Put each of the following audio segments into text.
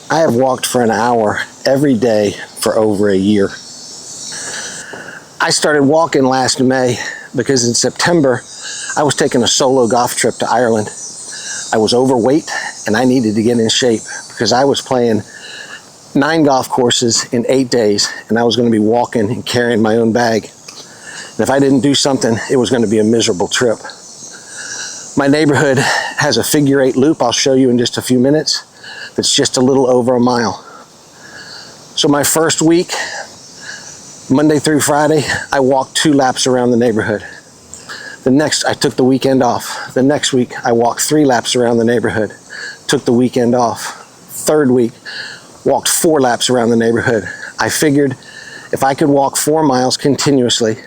I have walked for an hour every day for over a year. I started walking last May because in September, I was taking a solo golf trip to Ireland. I was overweight and I needed to get in shape because I was playing 9 golf courses in 8 days and I was going to be walking and carrying my own bag. And if I didn't do something, it was going to be a miserable trip. My neighborhood has a figure 8 loop I'll show you in just a few minutes. That's just a little over a mile. So my first week, Monday through Friday, I walked 2 laps around the neighborhood. The next, I took the weekend off. The next week, I walked 3 laps around the neighborhood, took the weekend off. Third week, walked 4 laps around the neighborhood. I figured if I could walk 4 miles continuously,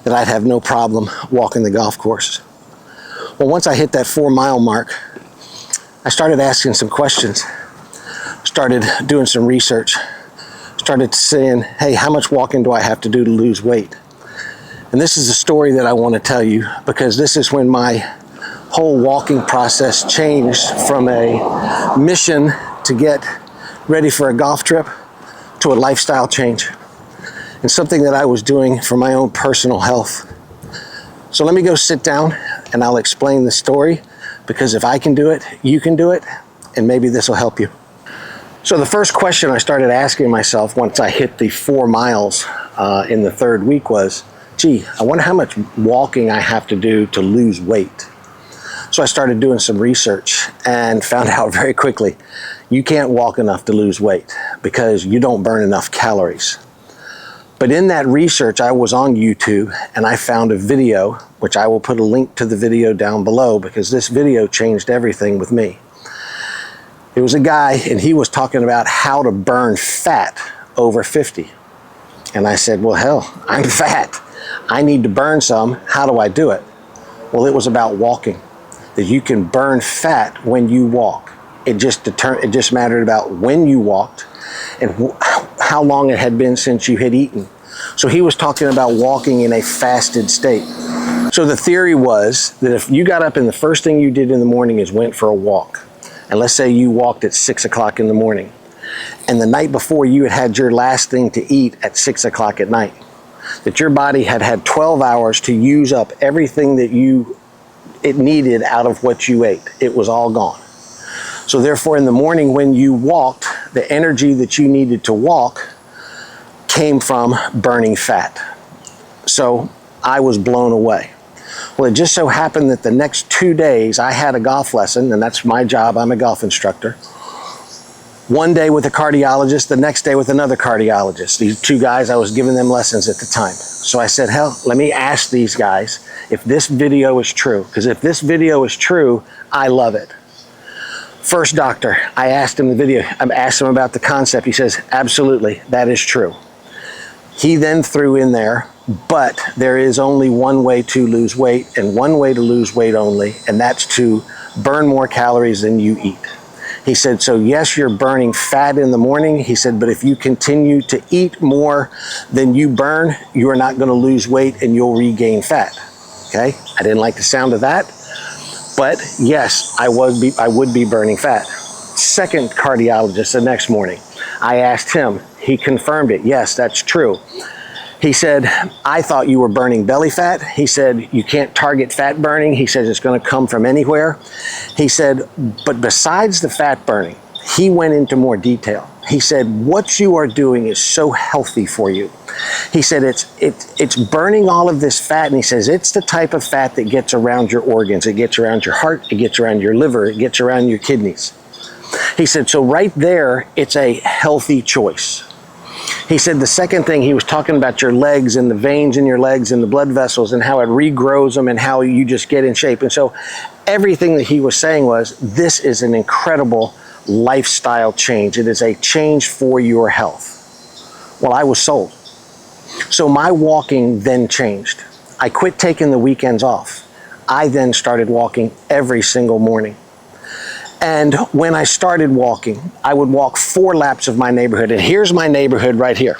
that I'd have no problem walking the golf course. Well, once I hit that 4-mile mark, I started asking some questions, started doing some research, started saying, hey, how much walking do I have to do to lose weight? And this is a story that I want to tell you because this is when my whole walking process changed from a mission to get ready for a golf trip to a lifestyle change and something that I was doing for my own personal health. So let me go sit down and I'll explain the story, because if I can do it, you can do it, and maybe this will help you. So the first question I started asking myself once I hit the 4 miles in the 3rd week was, gee, I wonder how much walking I have to do to lose weight. So I started doing some research and found out very quickly, you can't walk enough to lose weight because you don't burn enough calories. But in that research, I was on YouTube and I found a video, which I will put a link to the video down below because this video changed everything with me. It was a guy and he was talking about how to burn fat over 50. And I said, well, hell, I'm fat. I need to burn some. How do I do it? Well, it was about walking, that you can burn fat when you walk. It just mattered about when you walked and how long it had been since you had eaten. So he was talking about walking in a fasted state. So the theory was that if you got up and the first thing you did in the morning is went for a walk, and let's say you walked at 6 o'clock in the morning, and the night before you had your last thing to eat at 6 o'clock at night, that your body had had 12 hours to use up everything that it needed out of what you ate. It was all gone. So therefore, in the morning when you walked, the energy that you needed to walk came from burning fat. So I was blown away. Well, it just so happened that the next 2 days I had a golf lesson, and that's my job. I'm a golf instructor. One day with a cardiologist, the next day with another cardiologist. These 2 guys, I was giving them lessons at the time. So I said, hell, let me ask these guys if this video is true. Because if this video is true, I love it. First doctor, I asked him about the concept. He says, absolutely, that is true. He then threw in there, but there is only one way to lose weight and one way to lose weight only, and that's to burn more calories than you eat. He said, so yes, you're burning fat in the morning. He said, but if you continue to eat more than you burn, you are not going to lose weight and you'll regain fat. Okay, I didn't like the sound of that. But yes, I would be burning fat. Second cardiologist the next morning, I asked him, he confirmed it. Yes, that's true. He said, I thought you were burning belly fat. He said, you can't target fat burning. He said, it's going to come from anywhere. He said, but besides the fat burning, he went into more detail. He said, what you are doing is so healthy for you. He said, it's burning all of this fat, and he says, it's the type of fat that gets around your organs. It gets around your heart, it gets around your liver, it gets around your kidneys. He said, so right there, it's a healthy choice. He said the second thing, he was talking about your legs and the veins in your legs and the blood vessels and how it regrows them and how you just get in shape. And so everything that he was saying was, this is an incredible lifestyle change. It is a change for your health. Well, I was sold. So my walking then changed. I quit taking the weekends off. I then started walking every single morning. And when I started walking, I would walk 4 laps of my neighborhood. And here's my neighborhood right here.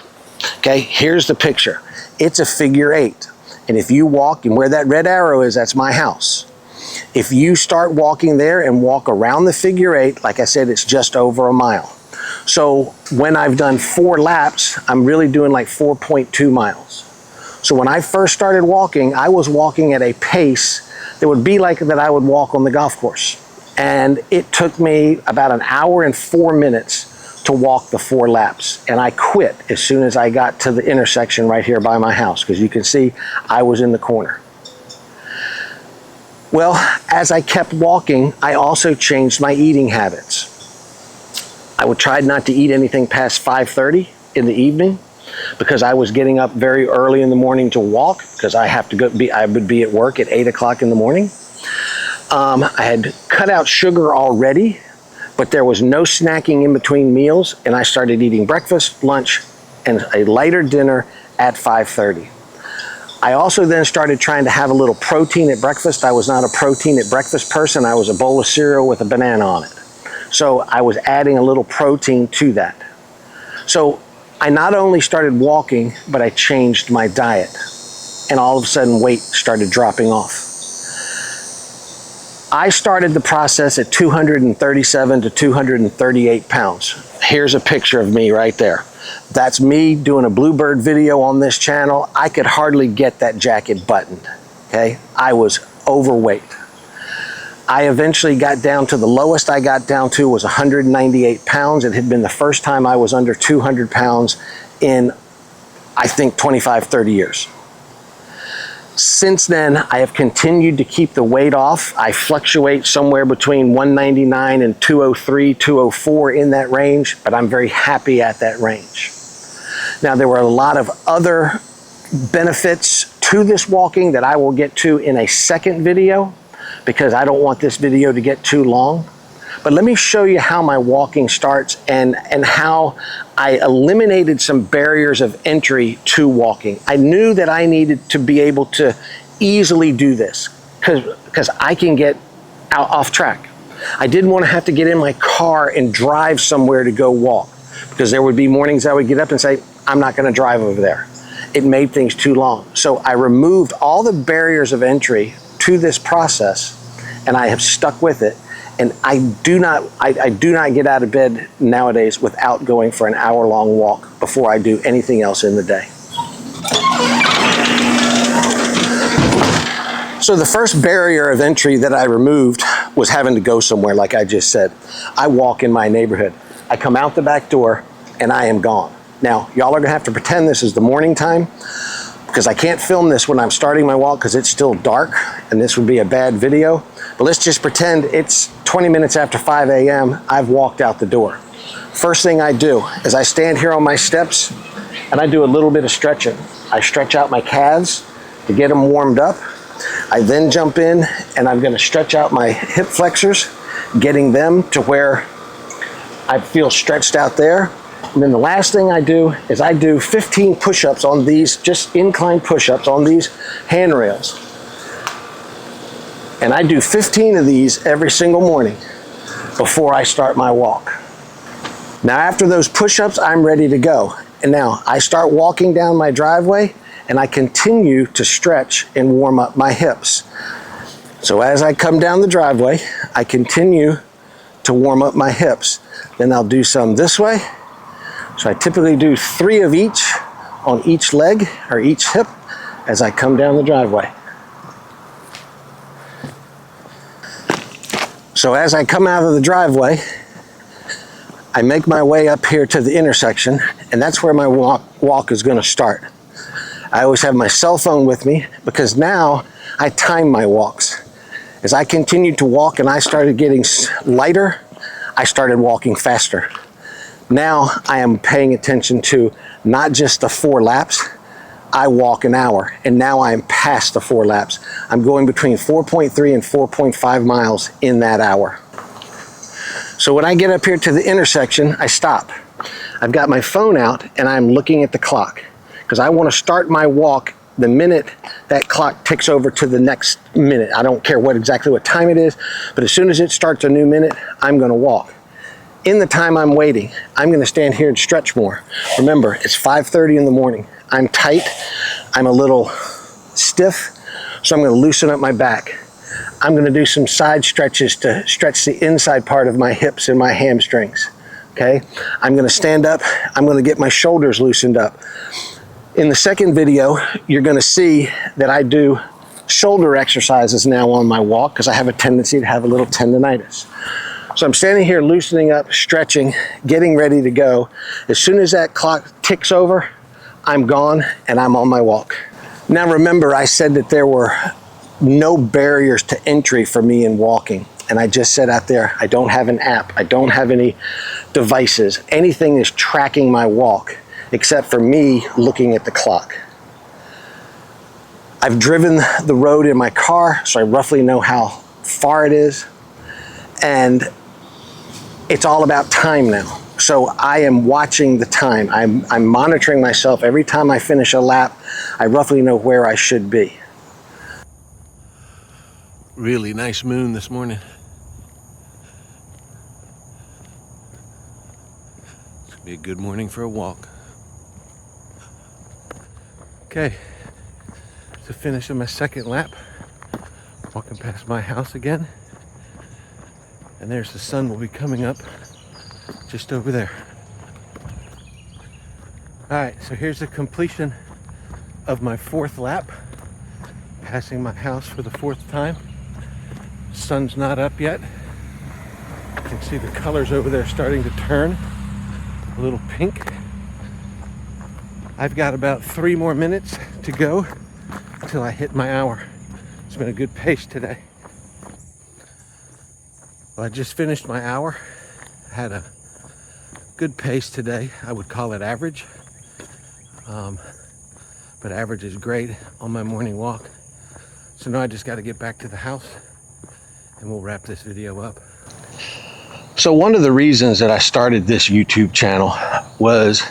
Okay, here's the picture. It's a figure 8. And if you walk, and where that red arrow is, that's my house. If you start walking there and walk around the figure 8, like I said, it's just over a mile. So when I've done 4 laps, I'm really doing like 4.2 miles. So when I first started walking, I was walking at a pace that would be like that I would walk on the golf course. And it took me about an hour and 4 minutes to walk the 4 laps. And I quit as soon as I got to the intersection right here by my house, because you can see I was in the corner. Well, as I kept walking, I also changed my eating habits. I would try not to eat anything past 5:30 in the evening, because I was getting up very early in the morning to walk, because I would be at work at 8 o'clock in the morning. I had cut out sugar already, but there was no snacking in between meals, and I started eating breakfast, lunch, and a lighter dinner at 5:30. I also then started trying to have a little protein at breakfast. I was not a protein at breakfast person. I was a bowl of cereal with a banana on it. So I was adding a little protein to that. So I not only started walking, but I changed my diet, and all of a sudden weight started dropping off. I started the process at 237 to 238 pounds. Here's a picture of me right there. That's me doing a Bluebird video on this channel. I could hardly get that jacket buttoned, okay? I was overweight. I eventually got down to the lowest I got down to was 198 pounds. It had been the first time I was under 200 pounds in, I think, 25, 30 years. Since then, I have continued to keep the weight off. I fluctuate somewhere between 199 and 203, 204 in that range, but I'm very happy at that range. Now, there were a lot of other benefits to this walking that I will get to in a second video, because I don't want this video to get too long. But let me show you how my walking starts and how I eliminated some barriers of entry to walking. I knew that I needed to be able to easily do this because I can get off track. I didn't want to have to get in my car and drive somewhere to go walk, because there would be mornings I would get up and say, I'm not going to drive over there. It made things too long. So I removed all the barriers of entry to this process, and I have stuck with it. And I do not get out of bed nowadays without going for an hour-long walk before I do anything else in the day. So the first barrier of entry that I removed was having to go somewhere, like I just said. I walk in my neighborhood. I come out the back door and I am gone. Now, y'all are gonna have to pretend this is the morning time, because I can't film this when I'm starting my walk because it's still dark and this would be a bad video. But let's just pretend it's 20 minutes after 5 a.m. I've walked out the door. First thing I do is I stand here on my steps and I do a little bit of stretching. I stretch out my calves to get them warmed up. I then jump in and I'm gonna stretch out my hip flexors, getting them to where I feel stretched out there. And then the last thing I do is I do 15 push-ups on these, just incline push-ups on these handrails. And I do 15 of these every single morning before I start my walk. Now after those push-ups, I'm ready to go. And now I start walking down my driveway and I continue to stretch and warm up my hips. So as I come down the driveway, I continue to warm up my hips. Then I'll do some this way. So I typically do 3 of each on each leg or each hip as I come down the driveway. So as I come out of the driveway, I make my way up here to the intersection, and that's where my walk is going to start. I always have my cell phone with me because now I time my walks. As I continued to walk and I started getting lighter, I started walking faster. Now I am paying attention to not just the 4 laps, I walk an hour, and now I am past the 4 laps. I'm going between 4.3 and 4.5 miles in that hour. So when I get up here to the intersection, I stop. I've got my phone out and I'm looking at the clock because I want to start my walk the minute that clock ticks over to the next minute. I don't care exactly what time it is, but as soon as it starts a new minute, I'm going to walk. In the time I'm waiting, I'm going to stand here and stretch more. Remember, it's 5:30 in the morning. I'm tight, I'm a little stiff, so I'm going to loosen up my back. I'm going to do some side stretches to stretch the inside part of my hips and my hamstrings. okay? I'm gonna stand up, I'm gonna get my shoulders loosened up. In the second video, you're gonna see that I do shoulder exercises now on my walk because I have a tendency to have a little tendonitis. So I'm standing here loosening up, stretching, getting ready to go. As soon as that clock ticks over, I'm gone and I'm on my walk. Now remember, I said that there were no barriers to entry for me in walking. And I just said out there, I don't have an app, I don't have any devices. Anything is tracking my walk except for me looking at the clock. I've driven the road in my car, so I roughly know how far it is. And it's all about time now. So I am watching the time. I'm monitoring myself. Every time I finish a lap, I roughly know where I should be. Really nice moon this morning. It's gonna be a good morning for a walk. Okay. To finish my second lap, walking past my house again, and there's the sun will be coming up just over there. All right, so here's the completion of my fourth lap, passing my house for the fourth time. Sun's not up yet. You can see the colors over there starting to turn a little pink. I've got about 3 more minutes to go until I hit my hour. It's been a good pace today. Well, I just finished my hour. I had a good pace today. I would call it average. But average is great on my morning walk. So now I just got to get back to the house and we'll wrap this video up. So one of the reasons that I started this YouTube channel was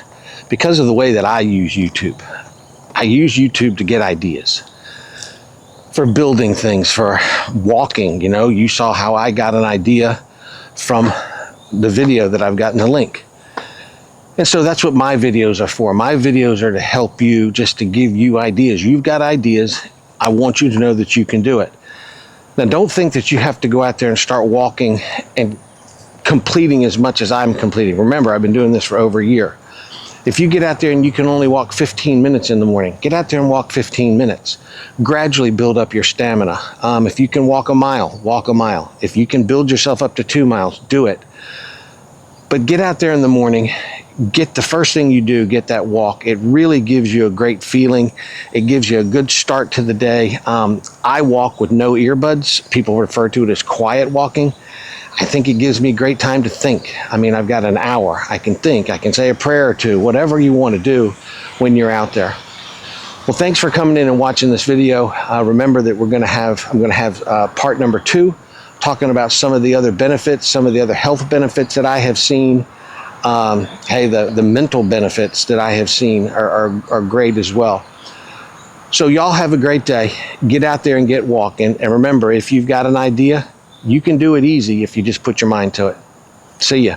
because of the way that I use YouTube. I use YouTube to get ideas for building things, for walking. You know, you saw how I got an idea from the video that I've gotten the link. And so that's what my videos are for. My videos are to help you, just to give you ideas. You've got ideas. I want you to know that you can do it. Now, don't think that you have to go out there and start walking and completing as much as I'm completing. Remember, I've been doing this for over a year. If you get out there and you can only walk 15 minutes in the morning, get out there and walk 15 minutes. Gradually build up your stamina. If you can walk a mile, walk a mile. If you can build yourself up to 2 miles, do it. But get out there in the morning, get the first thing you do, get that walk. It really gives you a great feeling. It gives you a good start to the day. I walk with no earbuds. People refer to it as quiet walking. I think it gives me great time to think. I mean, I've got an hour. I can think, I can say a prayer or two, whatever you want to do when you're out there. Well, thanks for coming in and watching this video. Remember that I'm going to have part number 2, talking about some of the other benefits, some of the other health benefits that I have seen. Hey, the mental benefits that I have seen are great as well. So y'all have a great day. Get out there and get walking. And remember, if you've got an idea, you can do it easy if you just put your mind to it. See ya.